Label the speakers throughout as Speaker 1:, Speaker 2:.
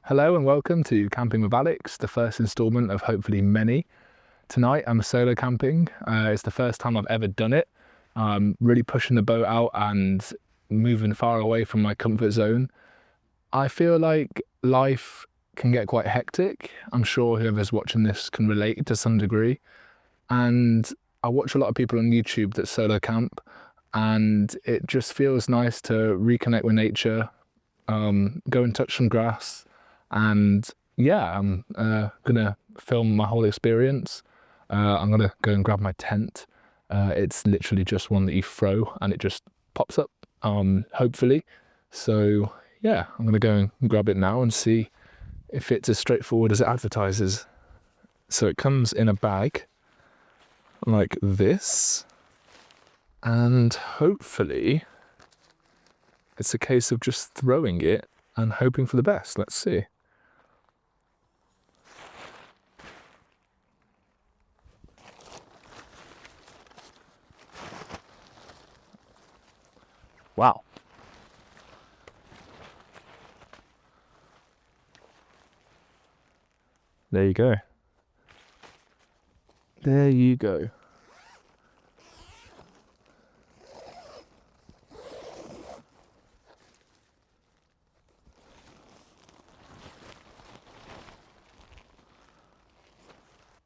Speaker 1: Hello and welcome to Camping with Alex, the first instalment of hopefully many. Tonight I'm solo camping. It's the first time I've ever done it. Really pushing the boat out and moving far away from my comfort zone. I feel like life can get quite hectic. I'm sure whoever's watching this can relate to some degree. And I watch a lot of people on YouTube that solo camp, and it just feels nice to reconnect with nature, go and touch some grass. And yeah, I'm gonna film my whole experience. I'm gonna go and grab my tent. It's literally just one that you throw and it just pops up, hopefully. So yeah, I'm gonna go and grab it now and see if it's as straightforward as it advertises. So it comes in a bag like this, and hopefully it's a case of just throwing it and hoping for the best. Let's see. Wow. There you go. There you go.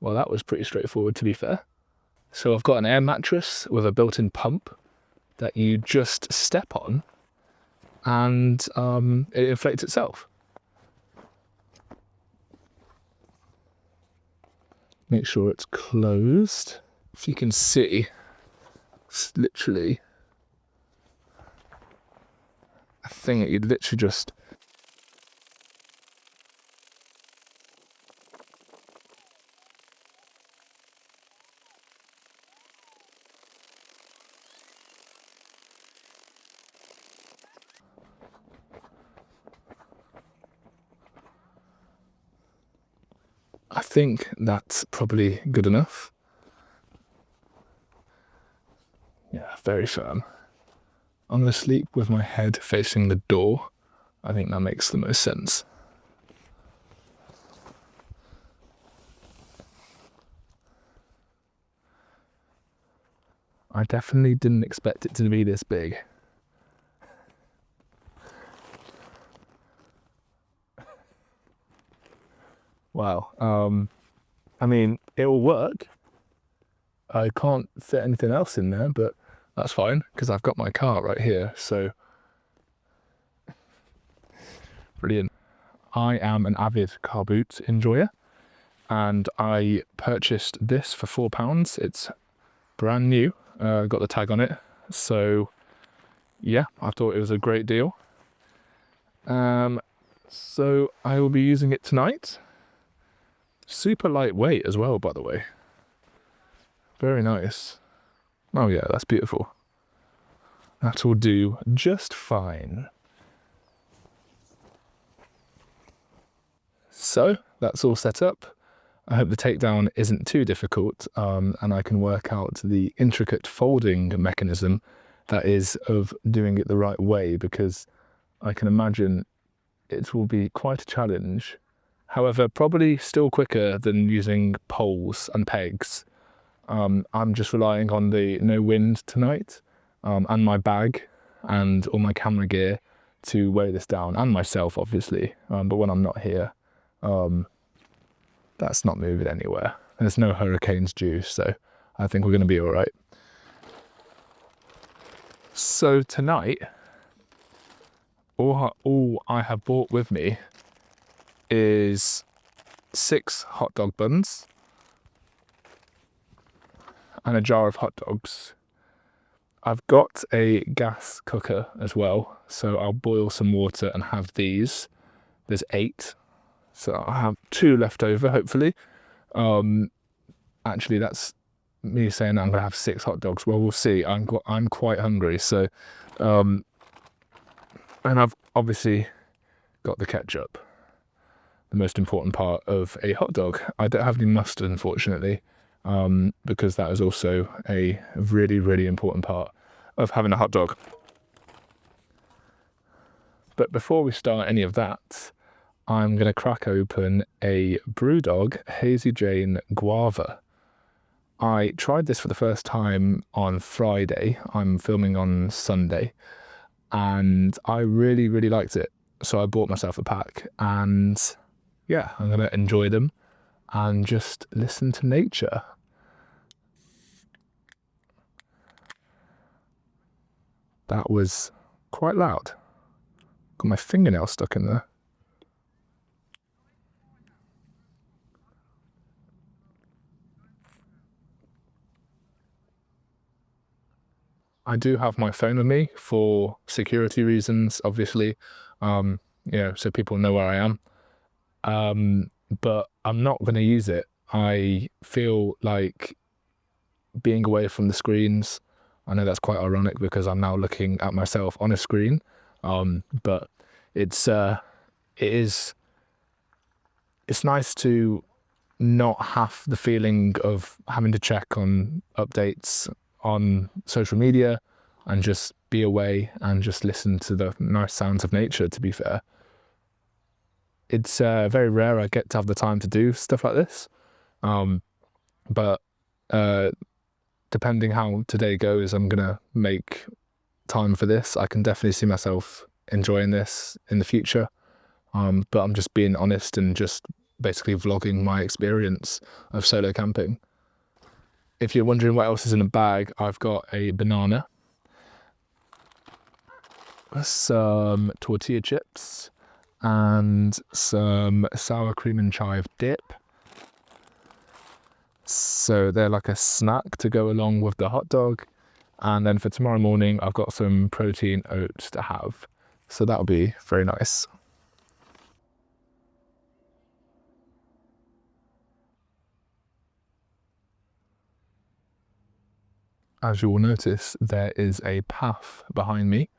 Speaker 1: Well, that was pretty straightforward, to be fair. So I've got an air mattress with a built-in pump that you just step on and it inflates itself. Make sure it's closed. If you can see, it's literally a thing that you'd literally just... I think that's probably good enough. Yeah, very firm. I'm going to sleep with my head facing the door. I think that makes the most sense. I definitely didn't expect it to be this big. Wow. I mean, it will work. I can't fit anything else in there, but that's fine because I've got my car right here, so brilliant. I am an avid car boot enjoyer, and I purchased this for £4. It's brand new, got the tag on it, so yeah, I thought it was a great deal. So I will be using it tonight. Super lightweight as well, by the way. Very nice. Oh yeah, that's beautiful. That will do just fine. So that's all set up. I hope the takedown isn't too difficult, and I can work out the intricate folding mechanism that is of doing it the right way, because I can imagine it will be quite a challenge. However, probably still quicker than using poles and pegs. I'm just relying on the no wind tonight, and my bag and all my camera gear to weigh this down, and myself obviously, but when I'm not here, that's not moving anywhere. There's no hurricanes due, so I think we're going to be all right. So tonight, all I have brought with me is 6 hot dog buns and a jar of hot dogs. I've got a gas cooker as well, so I'll boil some water and have these. There's 8, so I'll have 2 left over, hopefully. Actually, that's me saying I'm gonna have 6 hot dogs. Well, we'll see. I'm quite hungry, so and I've obviously got the ketchup, the most important part of a hot dog. I don't have any mustard, unfortunately, because that is also a really, really important part of having a hot dog. But before we start any of that, I'm going to crack open a Brewdog Hazy Jane Guava. I tried this for the first time on Friday. I'm filming on Sunday, and I really, really liked it. So I bought myself a pack, and yeah, I'm going to enjoy them and just listen to nature. That was quite loud. Got my fingernail stuck in there. I do have my phone with me for security reasons, obviously, so people know where I am. But I'm not going to use it. I feel like being away from the screens, I know that's quite ironic because I'm now looking at myself on a screen, but it's nice to not have the feeling of having to check on updates on social media and just be away and just listen to the nice sounds of nature, to be fair. It's very rare I get to have the time to do stuff like this, but depending how today goes, I'm gonna make time for this. I can definitely see myself enjoying this in the future, but I'm just being honest and just basically vlogging my experience of solo camping. If you're wondering what else is in the bag, I've got a banana, some tortilla chips, and some sour cream and chive dip. So they're like a snack to go along with the hot dog. And then for tomorrow morning, I've got some protein oats to have. So that'll be very nice. As you will notice, there is a path behind me.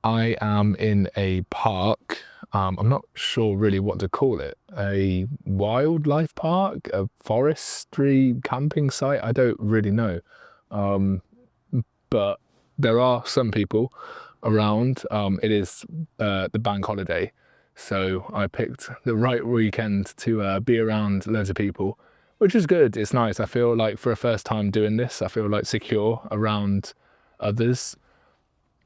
Speaker 1: I am in a park. I'm not sure really what to call it. A wildlife park, a forestry camping site. I don't really know. But there are some people around. It is the bank holiday. So I picked the right weekend to be around loads of people, which is good. It's nice. I feel like for a first time doing this, I feel like secure around others.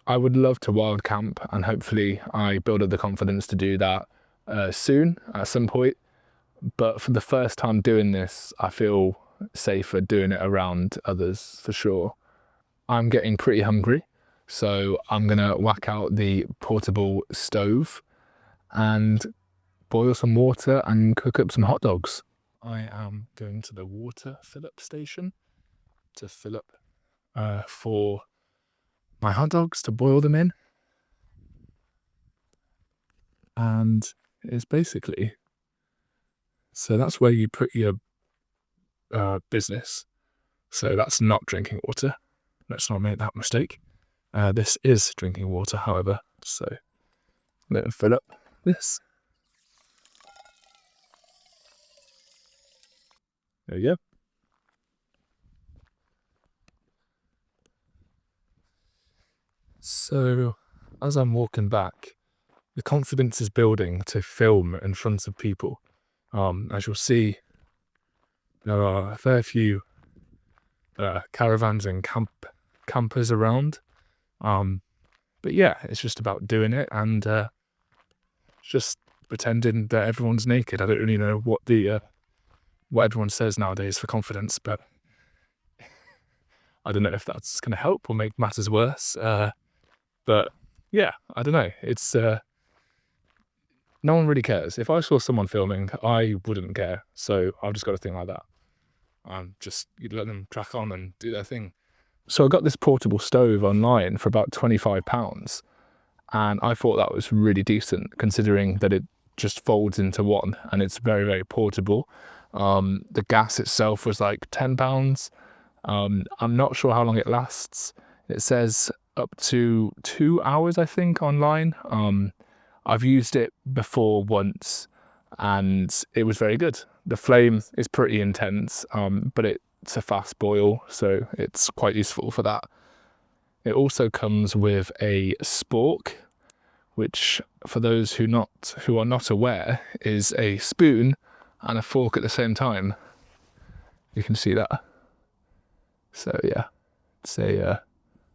Speaker 1: I would love to wild camp, and hopefully I build up the confidence to do that soon at some point. But for the first time doing this, I feel safer doing it around others for sure. I'm getting pretty hungry, so I'm gonna whack out the portable stove and boil some water and cook up some hot dogs. I am going to the water fill-up station to fill up for my hot dogs to boil them in. And it's basically, so that's where you put your business. So that's not drinking water. Let's not make that mistake. This is drinking water, however, so let me fill up this. There you go. So, as I'm walking back, the confidence is building to film in front of people. As you'll see, there are a fair few caravans and campers around. But yeah, it's just about doing it and just pretending that everyone's naked. I don't really know what what everyone says nowadays for confidence, but I don't know if that's going to help or make matters worse. But yeah, I don't know. It's no one really cares. If I saw someone filming, I wouldn't care. So I've just got to think like that. Just let them crack on and do their thing. So I got this portable stove online for about £25, and I thought that was really decent considering that it just folds into one and it's very, very portable. The gas itself was like £10. I'm not sure how long it lasts. It says up to 2 hours, I think, online. I've used it before once and it was very good. The flame is pretty intense, but it's a fast boil, so it's quite useful for that. It also comes with a spork, which for those who are not aware is a spoon and a fork at the same time. You can see that. So yeah, it's a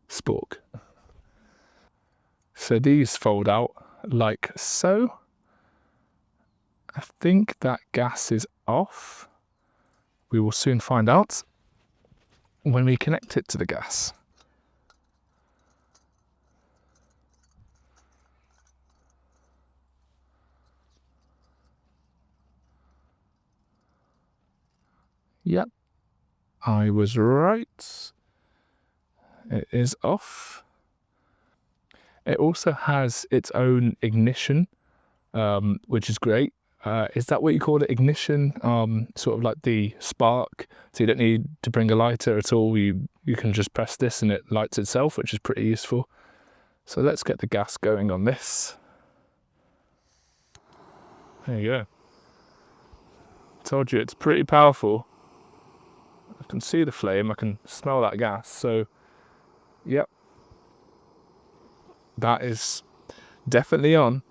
Speaker 1: spork. So these fold out like so. I think that gas is off. We will soon find out when we connect it to the gas. Yep, I was right. It is off. It also has its own ignition, which is great. Is that what you call it? Ignition? Sort of like the spark. So you don't need to bring a lighter at all. You can just press this and it lights itself, which is pretty useful. So let's get the gas going on this. There you go. Told you, it's pretty powerful. I can see the flame, I can smell that gas, so yep. That is definitely on.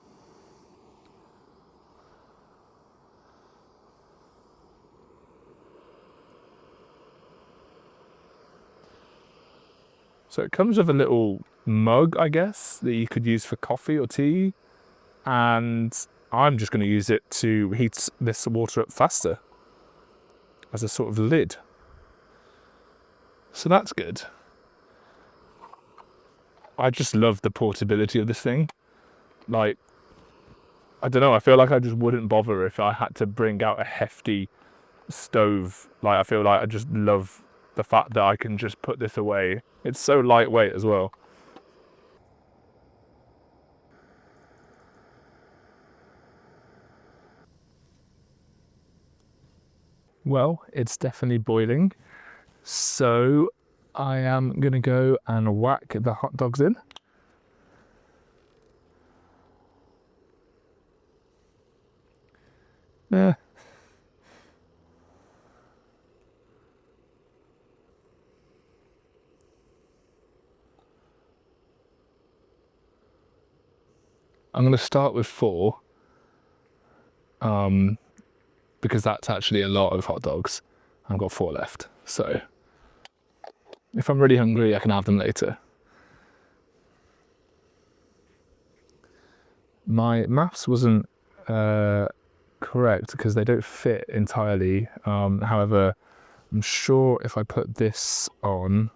Speaker 1: So it comes with a little mug, I guess, that you could use for coffee or tea, and I'm just going to use it to heat this water up faster as a sort of lid. So that's good. I just love the portability of this thing. Like, I don't know, I feel like I just wouldn't bother if I had to bring out a hefty stove. Like, I feel like I just love the fact that I can just put this away. It's so lightweight as well. Well, it's definitely boiling. So I am going to go and whack the hot dogs in. Yeah. I'm going to start with 4. Because that's actually a lot of hot dogs. I've got 4 left. So if I'm really hungry, I can have them later. My maths wasn't correct because they don't fit entirely. However, I'm sure if I put this on,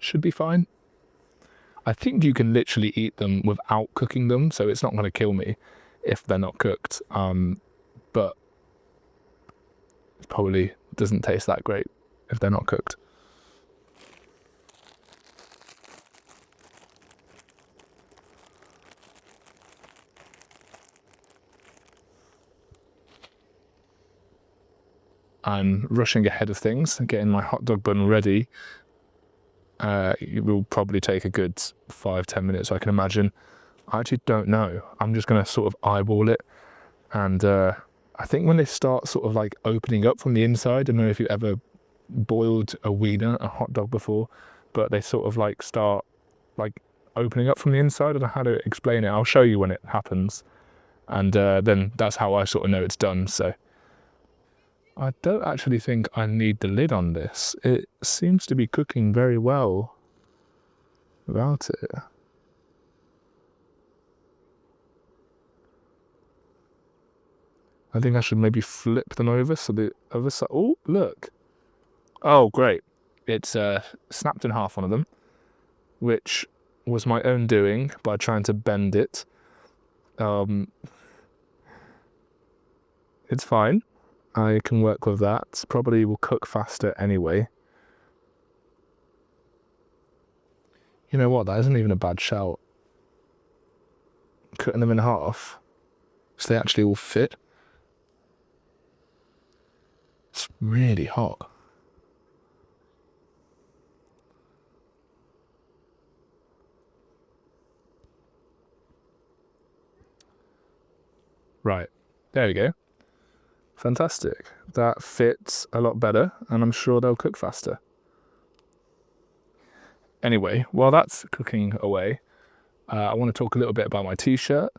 Speaker 1: should be fine. I think you can literally eat them without cooking them, so it's not going to kill me if they're not cooked. But it probably doesn't taste that great if they're not cooked. I'm rushing ahead of things, getting my hot dog bun ready. It will probably take a good 5-10 minutes, I can imagine. I actually don't know. I'm just going to sort of eyeball it. And I think when they start sort of like opening up from the inside, I don't know if you ever boiled a wiener, a hot dog before, but they sort of like start like opening up from the inside. I don't know how to explain it. I'll show you when it happens. And then that's how I sort of know it's done. So I don't actually think I need the lid on this. It seems to be cooking very well without it. I think I should maybe flip them over so the other side. Oh, look. Oh, great. It's snapped in half, one of them, which was my own doing by trying to bend it. It's fine. I can work with that. Probably will cook faster anyway. You know what? That isn't even a bad shout. Cutting them in half so they actually all fit. It's really hot. Right, there we go. Fantastic. That fits a lot better, and I'm sure they'll cook faster. Anyway, while that's cooking away, I want to talk a little bit about my t-shirt.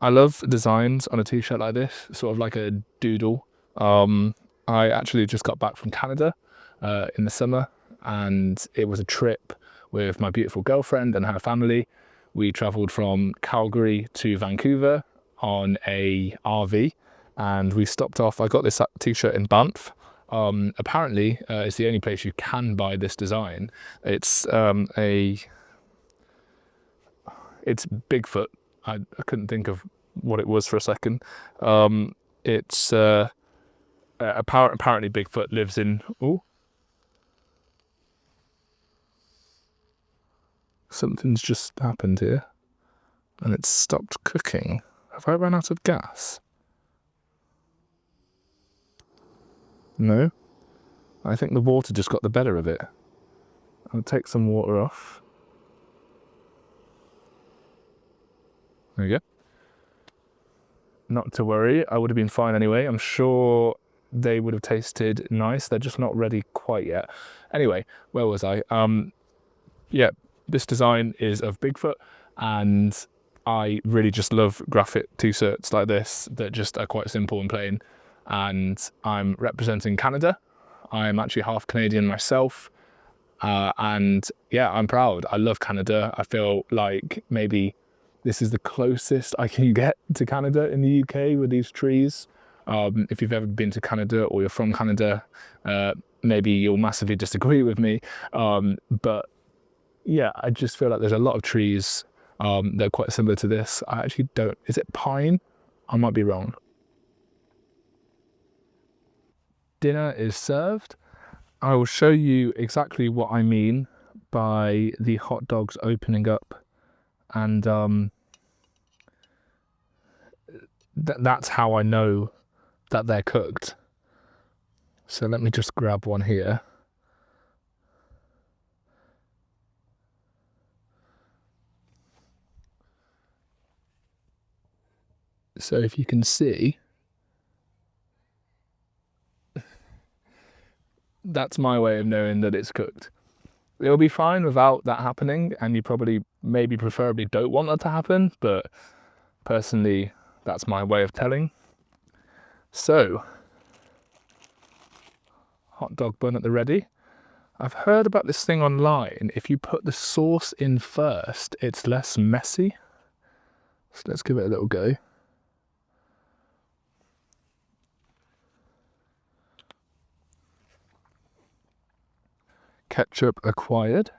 Speaker 1: I love designs on a t-shirt like this, sort of like a doodle. I actually just got back from Canada in the summer, and it was a trip with my beautiful girlfriend and her family. We travelled from Calgary to Vancouver on a RV, and we stopped off. I got this t-shirt in Banff. Apparently, it's the only place you can buy this design. It's Bigfoot. I couldn't think of what it was for a second. It's apparently Bigfoot lives in. Oh, something's just happened here, and it's stopped cooking. Have I run out of gas? No, I think the water just got the better of it. I'll take some water off. There you go. Not to worry, I would have been fine anyway. I'm sure they would have tasted nice. They're just not ready quite yet. Anyway, where was I? Yeah, this design is of Bigfoot, and I really just love graphic t-shirts like this that just are quite simple and plain. And I'm representing Canada. I'm actually half Canadian myself. And yeah, I'm proud. I love Canada. I feel like maybe this is the closest I can get to Canada in the UK with these trees. If you've ever been to Canada or you're from Canada, maybe you'll massively disagree with me. But yeah, I just feel like there's a lot of trees that are quite similar to this. I actually don't, is it pine? I might be wrong. Dinner is served. I will show you exactly what I mean by the hot dogs opening up, and that's how I know that they're cooked. So let me just grab one here. So if you can see, that's my way of knowing that it's cooked. It'll be fine without that happening, and you probably, maybe preferably don't want that to happen, but personally, that's my way of telling. So, hot dog bun at the ready. I've heard about this thing online. If you put the sauce in first, it's less messy. So let's give it a little go. Ketchup acquired.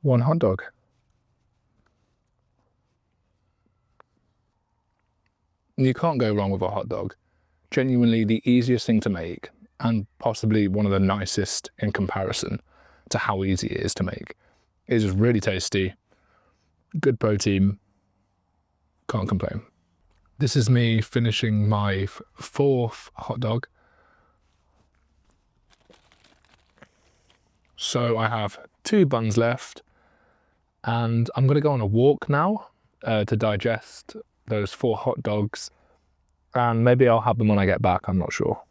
Speaker 1: One hot dog. You can't go wrong with a hot dog. Genuinely the easiest thing to make, and possibly one of the nicest in comparison to how easy it is to make. It's just really tasty, good protein, can't complain. This is me finishing my fourth hot dog. So I have 2 buns left, and I'm going to go on a walk now to digest those 4 hot dogs, and maybe I'll have them when I get back, I'm not sure.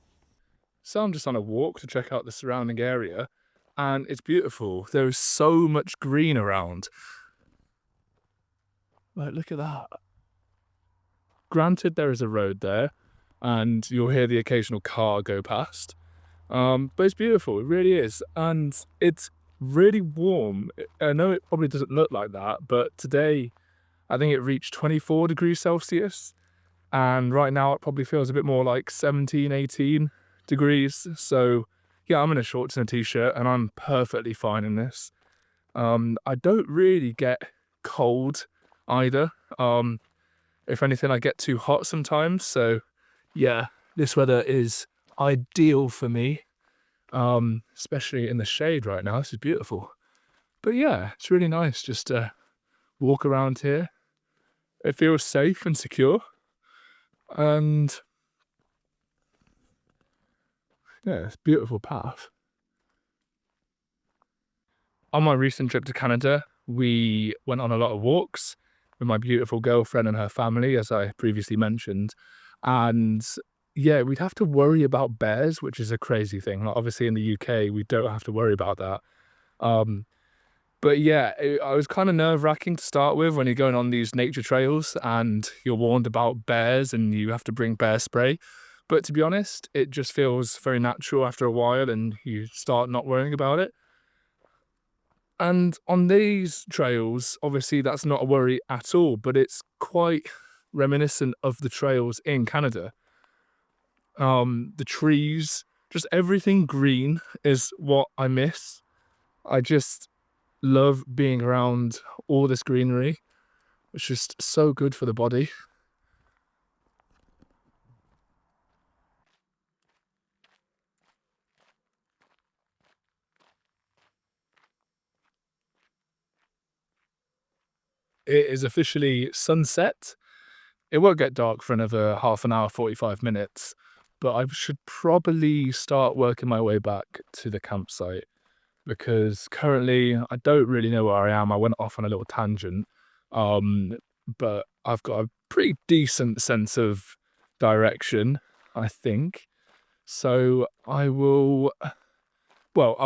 Speaker 1: So I'm just on a walk to check out the surrounding area, and it's beautiful. There is so much green around. Like, look at that. Granted, there is a road there, and you'll hear the occasional car go past, but it's beautiful, it really is, and it's really warm. I know it probably doesn't look like that, but today I think it reached 24 degrees Celsius, and right now it probably feels a bit more like 17, 18 degrees. So yeah, I'm in a shorts and a t-shirt, and I'm perfectly fine in this. I don't really get cold either. If anything, I get too hot sometimes. So yeah, this weather is ideal for me, especially in the shade right now. This is beautiful. But yeah, it's really nice just to walk around here. It feels safe and secure, and yeah, it's a beautiful path. On my recent trip to Canada, we went on a lot of walks, with my beautiful girlfriend and her family, as I previously mentioned. And yeah, we'd have to worry about bears, which is a crazy thing. Like, obviously, in the UK, we don't have to worry about that. Um, but yeah, I was kind of nerve-wracking to start with when you're going on these nature trails and you're warned about bears and you have to bring bear spray. But to be honest, it just feels very natural after a while and you start not worrying about it. And on these trails, obviously that's not a worry at all, but it's quite reminiscent of the trails in Canada. The trees, just everything green is what I miss. I just love being around all this greenery. It's just so good for the body. It is officially sunset. It won't get dark for another half an hour, 45 minutes, but I should probably start working my way back to the campsite because currently I don't really know where I am. I went off on a little tangent, um, but I've got a pretty decent sense of direction, I think. So I'll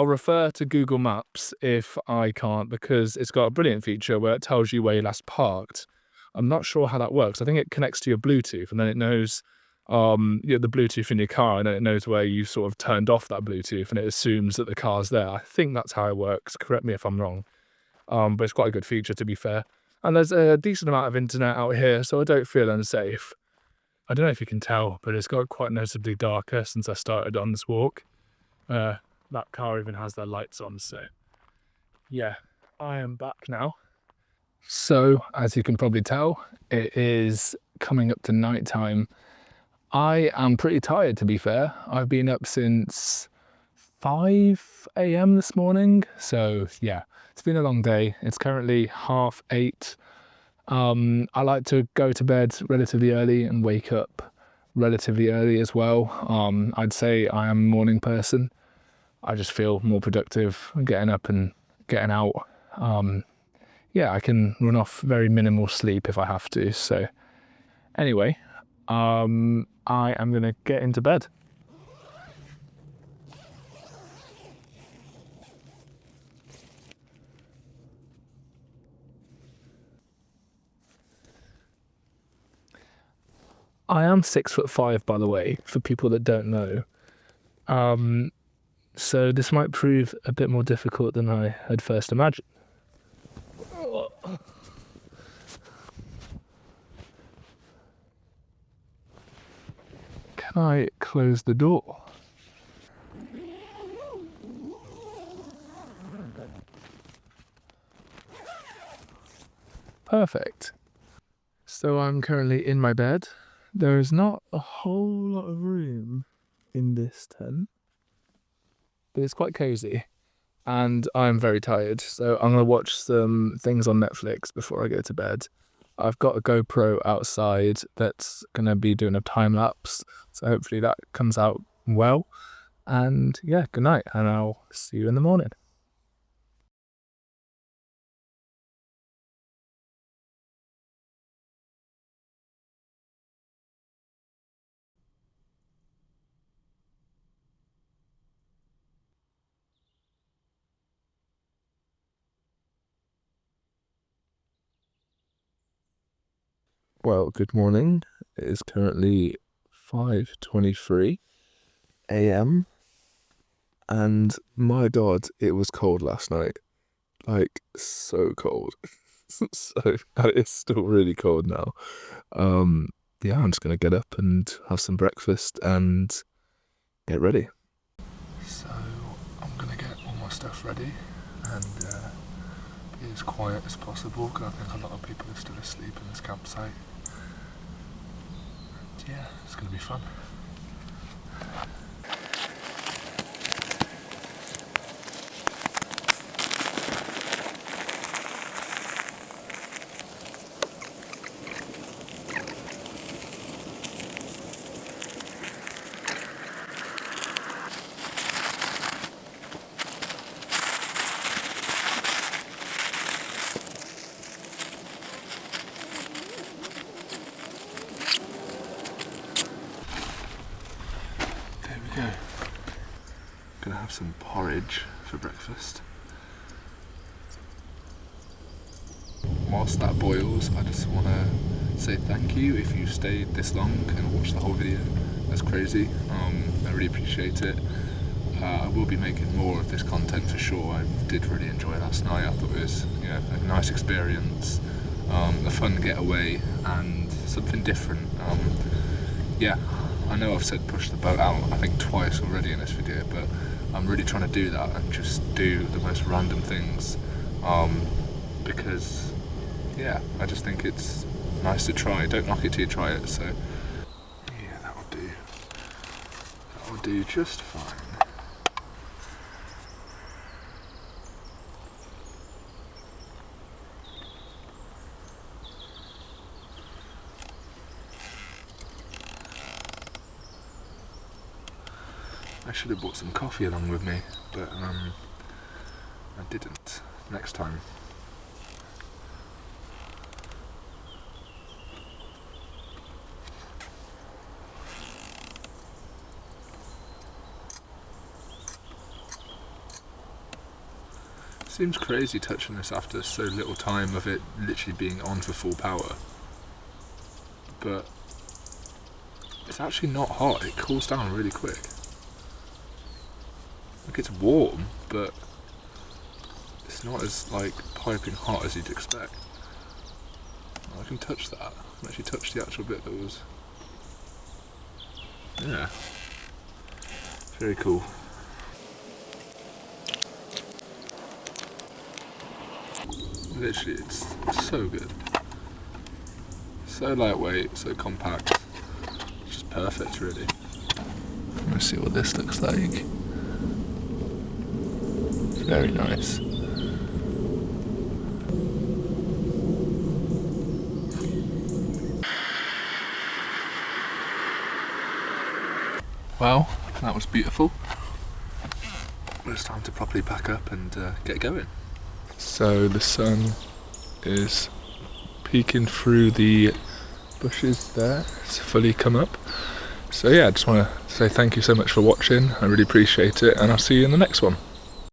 Speaker 1: refer to Google Maps if I can't, because it's got a brilliant feature where it tells you where you last parked. I'm not sure how that works. I think it connects to your Bluetooth and then it knows the Bluetooth in your car, and then it knows where you sort of turned off that Bluetooth and it assumes that the car's there. I think that's how it works. Correct me if I'm wrong. But it's quite a good feature, to be fair. And there's a decent amount of internet out here, so I don't feel unsafe. I don't know if you can tell, but it's got quite noticeably darker since I started on this walk. That car even has their lights on, so yeah, I am back now. So, as you can probably tell, it is coming up to night time. I am pretty tired, to be fair. I've been up since 5 a.m. this morning, so yeah, it's been a long day. It's currently 8:30. I like to go to bed relatively early and wake up relatively early as well. I'd say I am a morning person. I just feel more productive getting up and getting out. Yeah, I can run off very minimal sleep if I have to. So anyway, I am going to get into bed. I am 6'5", by the way, for people that don't know. So this might prove a bit more difficult than I had first imagined. Can I close the door? Perfect. So I'm currently in my bed. There is not a whole lot of room in this tent, but it's quite cozy. And I'm very tired, so I'm going to watch some things on Netflix before I go to bed. I've got a GoPro outside that's going to be doing a time lapse, so hopefully that comes out well. And yeah, good night, and I'll see you in the morning. Well, good morning. It is currently 5:23 a.m. and my God, it was cold last night. Like, so cold. So it's still really cold now. Yeah, I'm just gonna get up and have some breakfast and get ready. So I'm gonna get all my stuff ready and be as quiet as possible because I think a lot of people are still asleep in this campsite. And yeah, it's gonna be fun. go. Gonna have some porridge for breakfast. Whilst that boils, I just want to say thank you if you stayed this long and watched the whole video. That's crazy. I really appreciate it. I will be making more of this content for sure. I did really enjoy last night. I thought it was a nice experience, a fun getaway and something different. Yeah, I know I've said push the boat out I think twice already in this video, but I'm really trying to do that and just do the most random things, because yeah, I just think it's nice to try. Don't knock it till you try it. So yeah, that will do. That will do just fine. I should have brought some coffee along with me, but I didn't. Next time. Seems crazy touching this after so little time of it literally being on for full power, but it's actually not hot. It cools down really quick. Like, it's warm, but it's not as like piping hot as you'd expect. I can touch that. I can actually touch the actual bit that was. Yeah. Very cool. Literally, it's so good. So lightweight, so compact. It's just perfect, really. Let's see what this looks like. Very nice. Well, that was beautiful. It's time to properly pack up and get going. So the sun is peeking through the bushes there. It's fully come up. So yeah, I just want to say thank you so much for watching. I really appreciate it, and I'll see you in the next one.